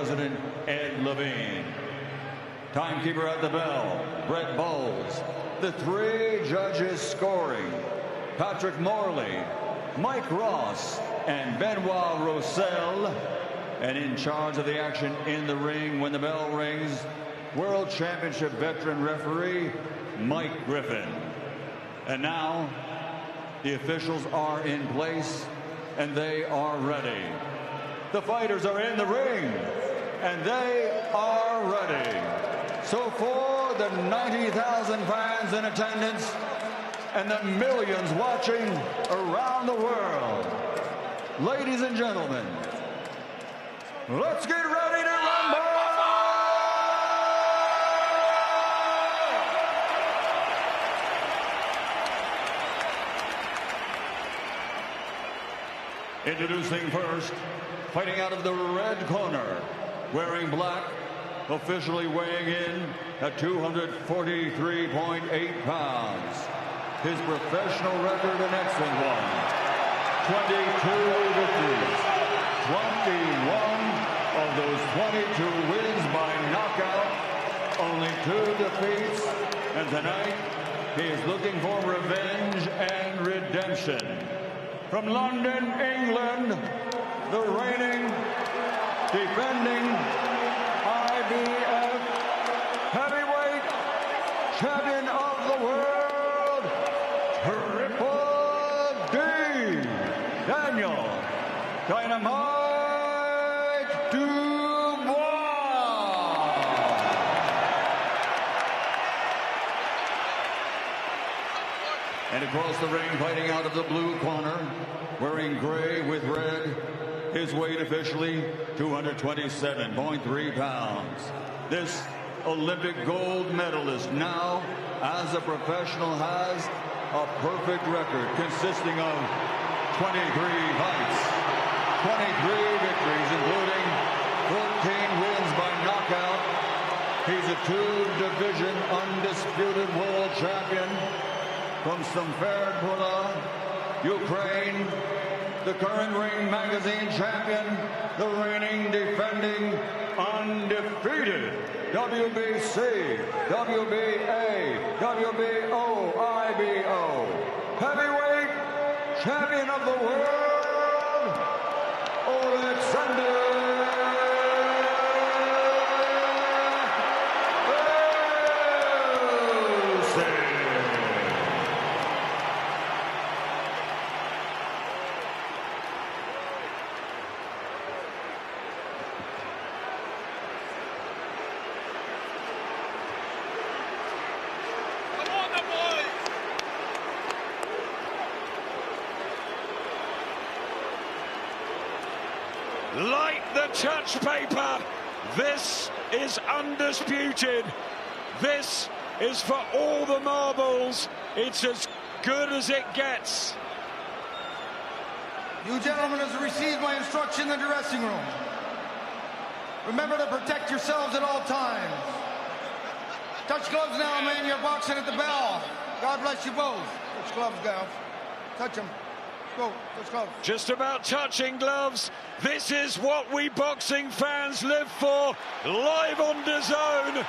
President Ed Levine. Timekeeper at the bell, Brett Bowles. The three judges scoring, Patrick Morley, Mike Ross, and Benoit Roussel. And in charge of the action in the ring when the bell rings, World Championship veteran referee Mike Griffin. And now, the officials are in place, and they are ready. The fighters are in the ring, and they are ready. So for the 90,000 fans in attendance and the millions watching around the world, ladies and gentlemen, let's get ready to rumble! Introducing first, fighting out of the red corner, wearing black, officially weighing in at 243.8 pounds. His professional record, an excellent one. 22 victories. 21 of those 22 wins by knockout. Only 2 defeats. And tonight, he is looking for revenge and redemption. From London, England, the reigning, defending IBF heavyweight champion of the world, Triple D, Daniel Dynamite Dubois. And across the ring, fighting out of the blue corner, wearing gray with red, his weight officially 227.3 pounds. This Olympic gold medalist now, as a professional, has a perfect record consisting of 23 fights, 23 victories, including 14 wins by knockout. He's a 2-division undisputed world champion from Stamford, Ukraine, the current Ring Magazine champion, the reigning, defending, undefeated WBC, WBA, WBO, IBO, heavyweight champion of the world, Alexander. Like the touch paper, this is undisputed. This is for all the marbles. It's as good as it gets. You gentlemen have received my instruction in the dressing room. Remember to protect yourselves at all times. Touch gloves now, man. You're boxing at the bell. God bless you both. Touch gloves, gals. Touch them. Go, touch gloves. Just about touching gloves. This is what we boxing fans live for. Live on DAZN.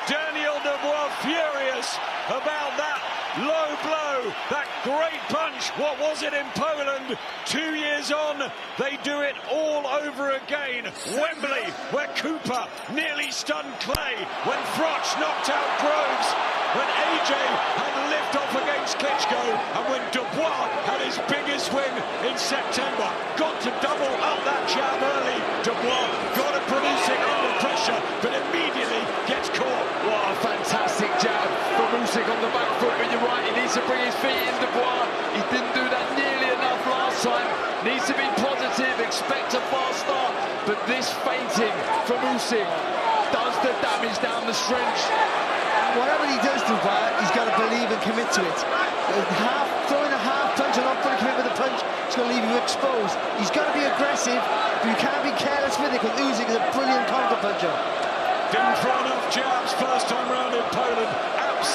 Daniel Dubois furious about that low blow, that great punch. What was it in Poland? 2 years on, they do it all over again. Wembley, where Cooper nearly stunned Clay, when Froch knocked out Groves, when AJ had a lift off against Klitschko, and when Dubois had his biggest win in September. Got to double up that jab early. Dubois got to produce it under pressure, but immediately gets caught. What a fantastic jab from Usyk on the back foot, but you're right, he needs to bring his feet in, Dubois. He didn't do that nearly enough last time. Needs to be positive, expect a fast start, but this feinting from Usyk does the damage down the stretch. Whatever he does, Dubois, he's got to believe and commit to it. Throwing a half punch and not fully commit with a punch, it's going to leave you exposed. He's got to be aggressive, but you can't be careless with it, because Usyk is a brilliant counter puncher. Didn't throw enough jabs first time round in Poland.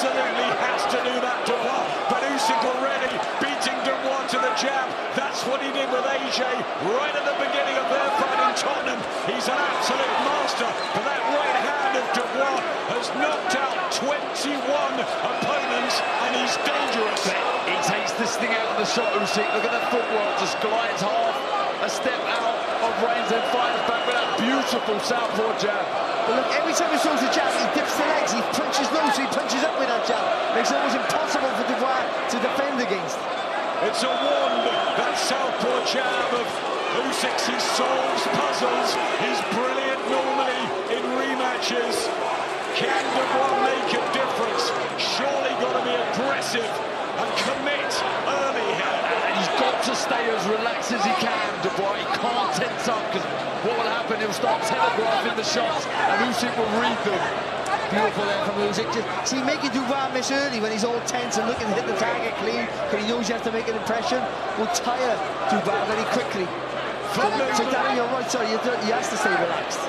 absolutely has to do that, Dubois. But Usyk already beating Dubois to the jab. That's what he did with AJ right at the beginning of their fight in Tottenham. He's an absolute master. But that right hand of Dubois has knocked out 21 opponents, and he's dangerous. He takes this thing out of the shot, Usyk. Look at that footwork, just glides half a step out of range and fires back with that beautiful southpaw jab. But look, every time he throws a jab, he dips the legs, he punches low, so he punches up with that jab. Makes it almost impossible for Dubois to defend against. It's a wand, that southpaw jab of Usyk's. He solves puzzles. He's brilliant normally in rematches. Can Dubois make a difference? Surely got to be aggressive and commit early here. And he's got to stay as relaxed as he can, Dubois. He can't tense up, because what will happen, he'll start telegraphing the shots and Usyk will read them. Beautiful there from Usyk. See, making Dubois miss early when he's all tense and looking to hit the target clean, because he knows you have to make an impression, will tire Dubois very quickly. So Danny, you're right, sorry, he has to stay relaxed.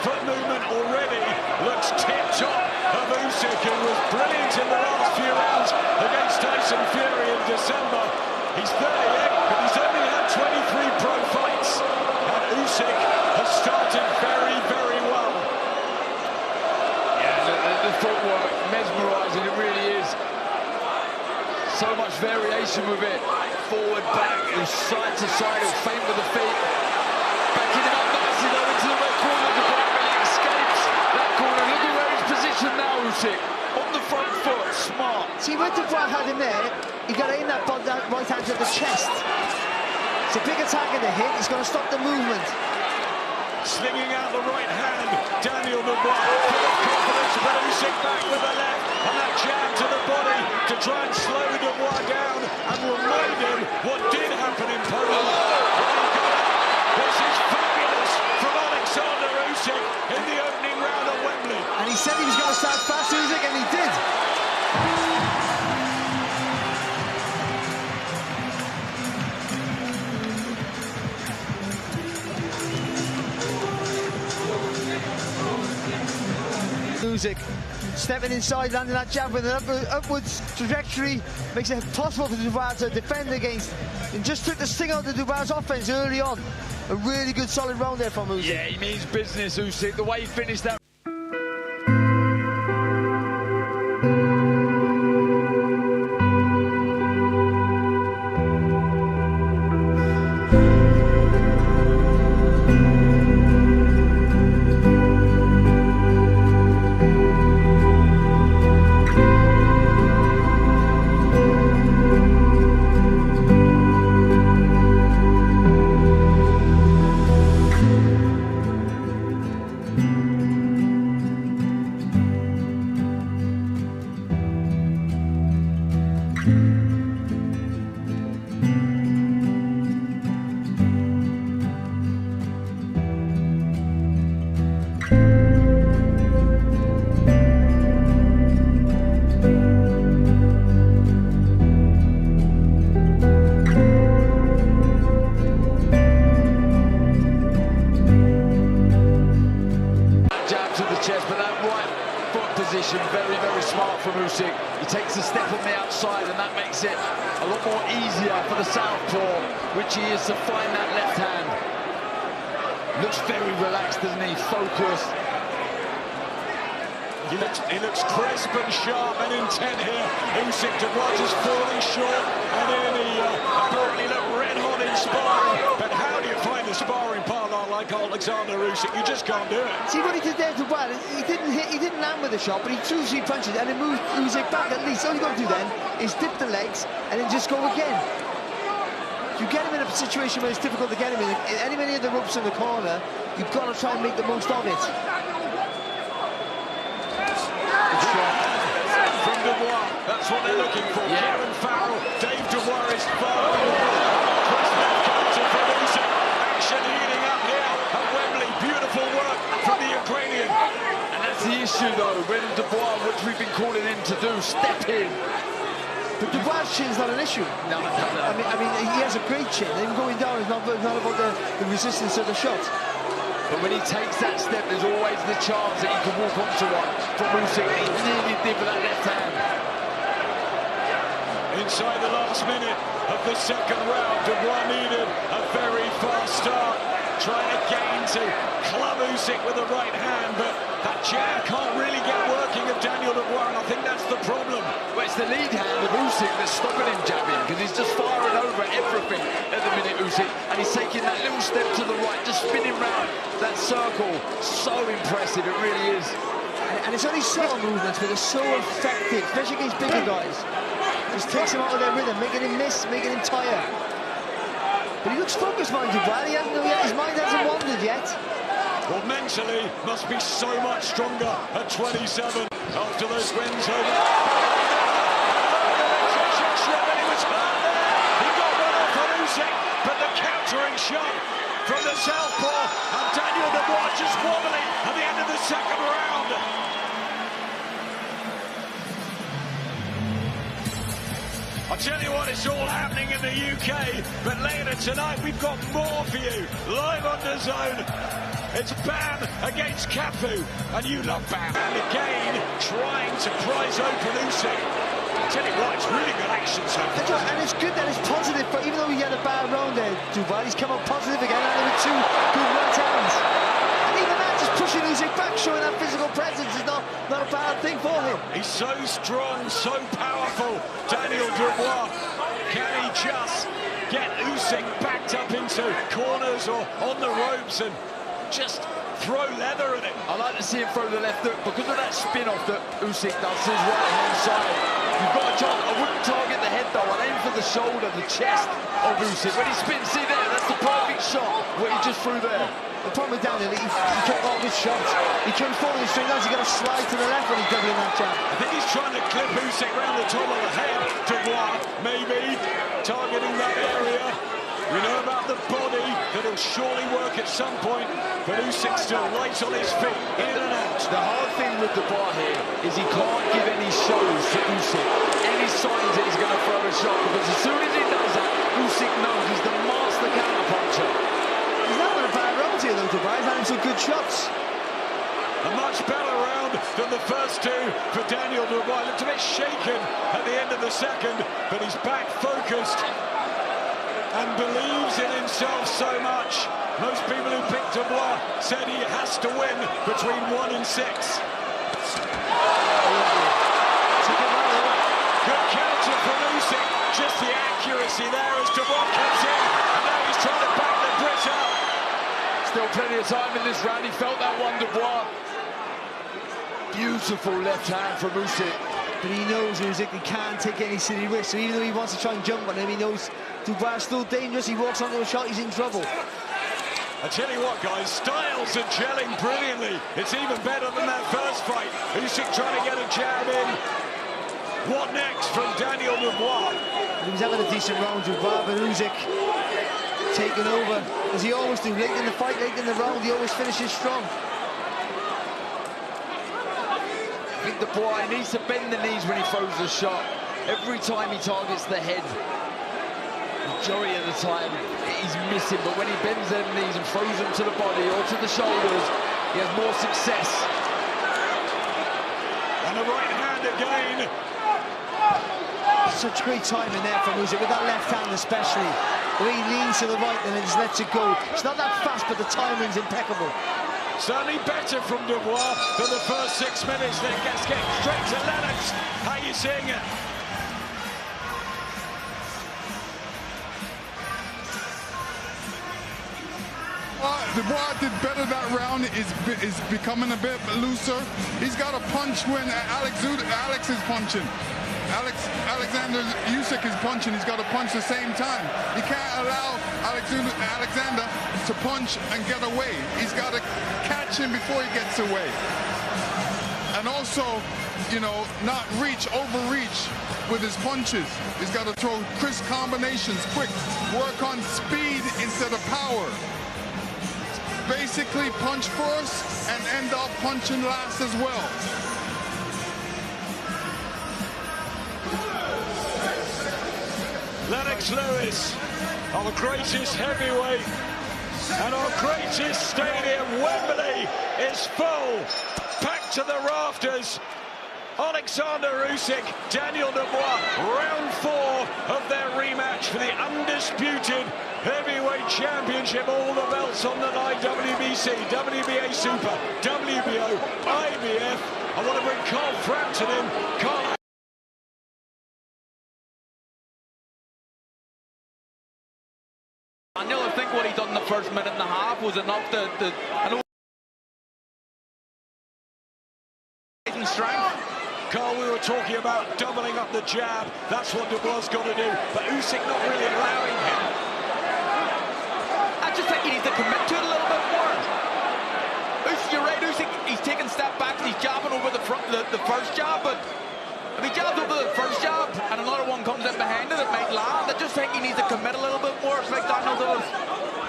Foot movement already looks tip-top of Usyk, who was brilliant in the last few rounds against Tyson Fury in December. He's 38, but he's only had 23 pro fights. And Usyk has started very, very well. Yeah, the footwork, mesmerising, it really is. So much variation with it. Forward, back, and side to side, he'll feint with the feet. Backing him up nicely though into the red corner. Dubois really escapes that corner. Look at where he's positioned now, Usyk. On the front foot, smart. See, when Dubois had him there, he got to aim that right hand to the chest. It's a big attack in the hit, he's going to stop the movement. Slinging out the right hand, Daniel Dubois, full of confidence, but Usyk back with the left, and that jab to the body to try and slow Dubois down and remind him what did happen in Poland. This is fabulous from Alexander Usyk in the opening round at Wembley. And he said he was going to start fast, Usyk, and he did. Usyk stepping inside, landing that jab with an upwards trajectory, makes it possible for Dubois to defend against, and just took the sting out of Dubois' offense early on. A really good solid round there from Usyk. Yeah, he means business, Usyk. The way he finished that. Very, very smart from Usyk. He takes a step on the outside, and that makes it a lot more easier for the southpaw, which he is to find that left hand. Looks very relaxed, doesn't he? Focused. He looks crisp and sharp and intent here. Usyk, Dubois is falling short, and then he apparently looked red hot in sparring. But how do you find a sparring partner like Alexander Usyk? You just can't do it. See what he did there, Dubois? He didn't land with the shot, but he threw 3 punches and it moved Usyk back at least. All you got to do then is dip the legs and then just go again. If you get him in a situation where it's difficult to get him in any of the ropes in the corner, you've got to try and make the most of it. From Dubois, that's what they're looking for. Yeah. Kieran Farrell, Dave Dubois is far. Press left counter from Usyk. Action heating up here at Wembley. Beautiful work from the Ukrainian. And that's the issue, though, when Dubois, which we've been calling him to do, step in. But Dubois' chin's not an issue. No. I mean, he has a great chin. Him going down is not about the resistance of the shot. but when he takes that step, there's always the chance that he can walk onto one from Usyk. He nearly did with that left hand. Inside the last minute of the second round, Dubois needed a very fast start, trying again to club Usyk with the right hand, but that jab can't really get working of Daniel Dubois, and I think that's the problem. Well, it's the lead hand of Usyk that's stopping him jabbing, because he's just firing over everything at the minute, Usyk, and he's taking that little step to the right, just spinning round that circle. So impressive, it really is. And it's only subtle movements, but they're so effective, especially against bigger guys. Just takes him out of their rhythm, making him miss, making him tire. But he looks focused, mind you, Brad. He hasn't known yet. His mind hasn't wandered yet. Well, mentally, must be so much stronger at 27 after those wins over. He got one off on Usyk, but the countering shot from the southpaw, and Daniel Dubois just wobbling at the end of the second round. I'll tell you what, it's all happening in the UK, but later tonight we've got more for you, live on the Zone. It's Bam against Cafu, and you love Bam. And again, trying to prize open Usyk. I'll tell you what, it's really good action so far. And it's good that it's positive, but even though he had a bad round there, Dubois, he's come up positive again, and with two good right hands. And even that, just pushing Usyk back, showing that physical presence is not a bad thing for him. He's so strong, so powerful, Daniel Dubois. Can he just get Usyk backed up into corners or on the ropes and just throw leather at him? I like to see him throw the left hook because of that spin-off that Usyk does to his right-hand side. You've got a chance. I wouldn't target the head, though. I'd aim for the shoulder, the chest of Usyk. When he spins, see there, that's the perfect shot, what he just threw there. The problem with Daniel, he kept all his shots. He comes forward and straight down, he's got to slide to the left when he's doubling that jab. I think he's trying to clip Usyk round the top of the head. Dubois, maybe, targeting that area. We know about the body, that he'll surely work at some point, but Usyk's still light on his feet, in and out. The hard thing with Dubois here is he can't give any shows to Usyk, any signs that he's going to throw a shot, because as soon as he does that, Usyk knows he's the master counter-puncher. He's not got a bad round here, though, Dubois. He's having some good shots. A much better round than the first two for Daniel Dubois. Looked a bit shaken at the end of the second, but he's back focused and believes in himself so much. Most people who picked Dubois said he has to win between 1 and 6. Good counter from Usyk. Just the accuracy there as Dubois comes in, and now he's trying to back the Brit out. Still plenty of time in this round. He felt that one, Dubois. Beautiful left hand from Usyk. But he knows Usyk, he can't take any silly risks. So even though he wants to try and jump on him, he knows Dubois is still dangerous. He walks onto a shot, he's in trouble. I tell you what, guys, styles are gelling brilliantly. It's even better than that first fight. Usyk trying to get a jab in. What next from Daniel Dubois? He was having a decent round, Dubois, but Usyk taking over, as he always do. Late in the fight, late in the round, he always finishes strong. I think Dubois needs to bend the knees when he throws the shot. Every time he targets the head, majority of the time he's missing, but when he bends them knees and throws them to the body or to the shoulders, he has more success. And the right hand again. Such great timing there from Usyk, with that left hand especially. The way he leans to the right and then just lets it go. It's not that fast, but the timing's impeccable. Certainly better from Dubois than the first 6 minutes. Then gets getting straight to Lennox. How are you seeing it? Dubois did better that round, is becoming a bit looser. He's got a punch when Alex is punching. Alexander Usyk is punching. He's got to punch the same time. He can't allow Alexander to punch and get away. He's got to catch him before he gets away. And also, you know, not overreach with his punches. He's got to throw crisp combinations, quick, work on speed instead of power. Basically punch first and end up punching last as well. Lennox Lewis, our greatest heavyweight, And our greatest stadium, Wembley, is full, packed to the rafters. Alexander Usyk, Daniel Dubois, round 4 of their rematch for the undisputed heavyweight championship. All the belts on the line: WBC, WBA Super, WBO, IBF. I want to bring Carl Frampton in. Carl. I think what he done in the first minute and a half was enough to strength. Carl, we were talking about doubling up the jab. That's what Dubois got to do, but Usyk not really allowing him. I just think he needs to commit to it a little bit more. You're right, Usyk, he's taking a step back and he's jabbing over the first jab, but if he jabs over the first jab and another one comes in behind it, it might land. I just think he needs to commit a little bit more, like Daniel does.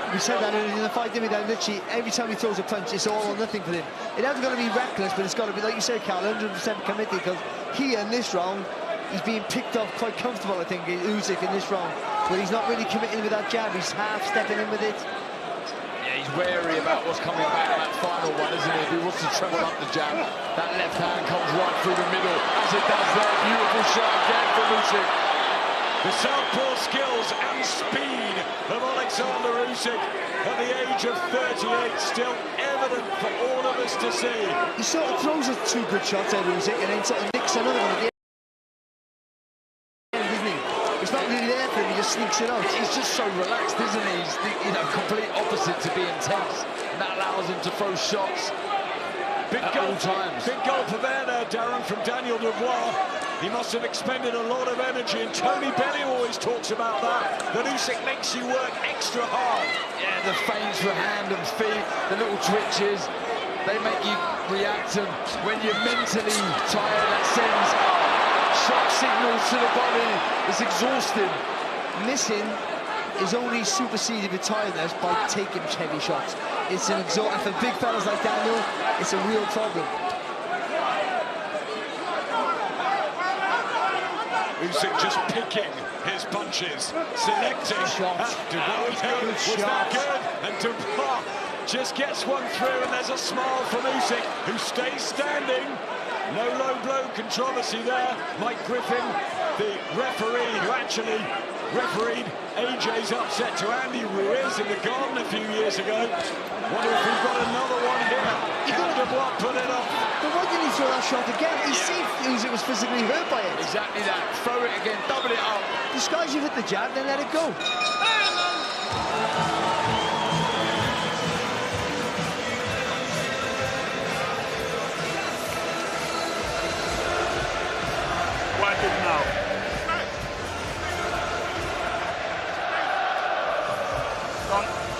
We said that in the fight, didn't we? That literally every time he throws a punch, it's all or nothing for him. It hasn't got to be reckless, but it's got to be, like you said, Carl, 100% committed, because here in this round, he's being picked off quite comfortable, I think, Usyk in this round. But he's not really committing with that jab, he's half stepping in with it. Yeah, he's wary about what's coming back in that final one, isn't he? If he wants to treble up the jab, that left hand comes right through the middle, as it does there. Beautiful shot again from Usyk. The southpaw skills and speed of Alexander Usyk at the age of 38, still evident for all of us to see. He sort of throws 2 good shots at Usyk and then sort of nicks another one at the end, doesn't he? It's not really there for him, he just sneaks it out. He's just so relaxed, isn't he? He's the complete opposite to being tense, and that allows him to throw shots Big at all times. Big goal for there, Darren, from Daniel Dubois. He must have expended a lot of energy, and Tony Benny always talks about that Usyk makes you work extra hard. Yeah, the feints for hand and feet, the little twitches, they make you react, and when you're mentally tired, that sends shock signals to the body. It's exhausting. Missing is only superseded with tiredness by taking heavy shots. It's an exhaust, for big fellas like Daniel, it's a real problem. Usyk just picking his punches, selecting. Dubois was that good, and Dubois just gets one through, and there's a smile from Usyk, who stays standing. No low blow controversy there. Mike Griffin, the referee who actually refereed AJ's upset to Andy Ruiz in the Garden a few years ago. Wonder if we've got another one here. Can Dubois put it off? But why didn't he throw that shot again? He see Usyk was physically hurt by it. Exactly that. Throw it again, double it up. Disguise you with the jab, then let it go. Watch it now.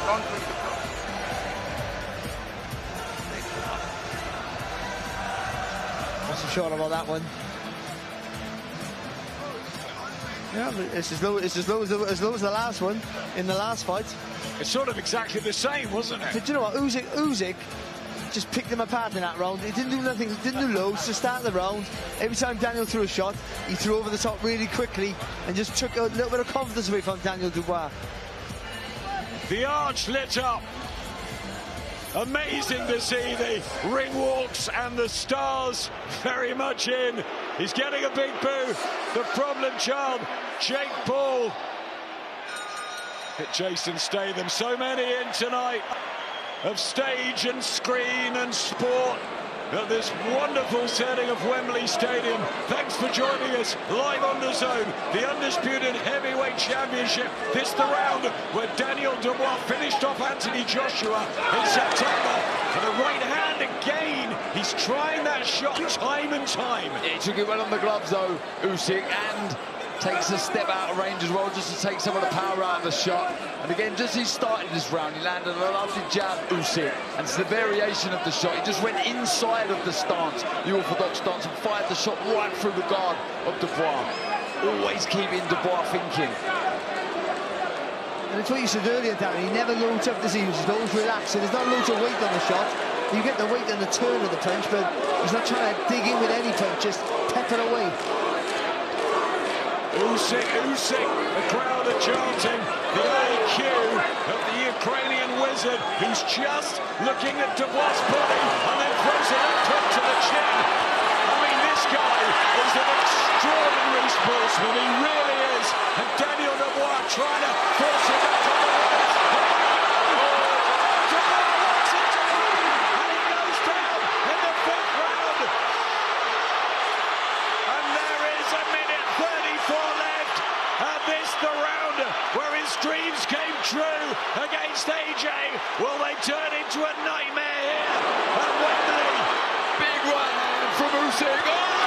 Don't drink the cup. Wasn't sure about that one. Yeah, but it's as low as the last one in the last fight. It's sort of exactly the same, wasn't it? But you know what, Usyk just picked them apart in that round. He didn't do nothing, didn't do loads to start the round. Every time Daniel threw a shot, he threw over the top really quickly and just took a little bit of confidence away from Daniel Dubois. The arch lit up. Amazing to see the ring walks and the stars very much in. He's getting a big boo. The problem child, Jake Paul. Hit Jason Statham. So many in tonight of stage and screen and sport at this wonderful setting of Wembley Stadium. Thanks for joining us live on the Zone, the undisputed heavyweight championship. This the round where Daniel Dubois finished off Anthony Joshua in September. For the right hand again, he's trying that shot time and time. He took it well on the gloves though, Usyk, and takes a step out of range as well, just to take some of the power out of the shot. And again, just as he started this round, he landed a lovely jab, Usyk, and it's the variation of the shot. He just went inside of the stance, the orthodox stance, and fired the shot right through the guard of Dubois. Always keeping Dubois thinking. And it's what you said earlier, Darren, he never loads up the seams, he's always relaxed, so there's not loads of weight on the shot. You get the weight and the turn of the punch, but he's not trying to dig in with any punch, just pepper away. Usyk, the crowd are chanting the IQ of the Ukrainian wizard, who's just looking at Dubois' body and then throws a left hook to the chin. I mean, this guy is an extraordinary sportsman, he really is. And Daniel Dubois trying to force him back on the right. Dubois locks it down, and he goes down in the 5th round. And there is a minute 34 left, and this the round where his dreams came true against AJ. Will they turn into a nightmare here at Wembley? Big right hand from Usyk. Oh!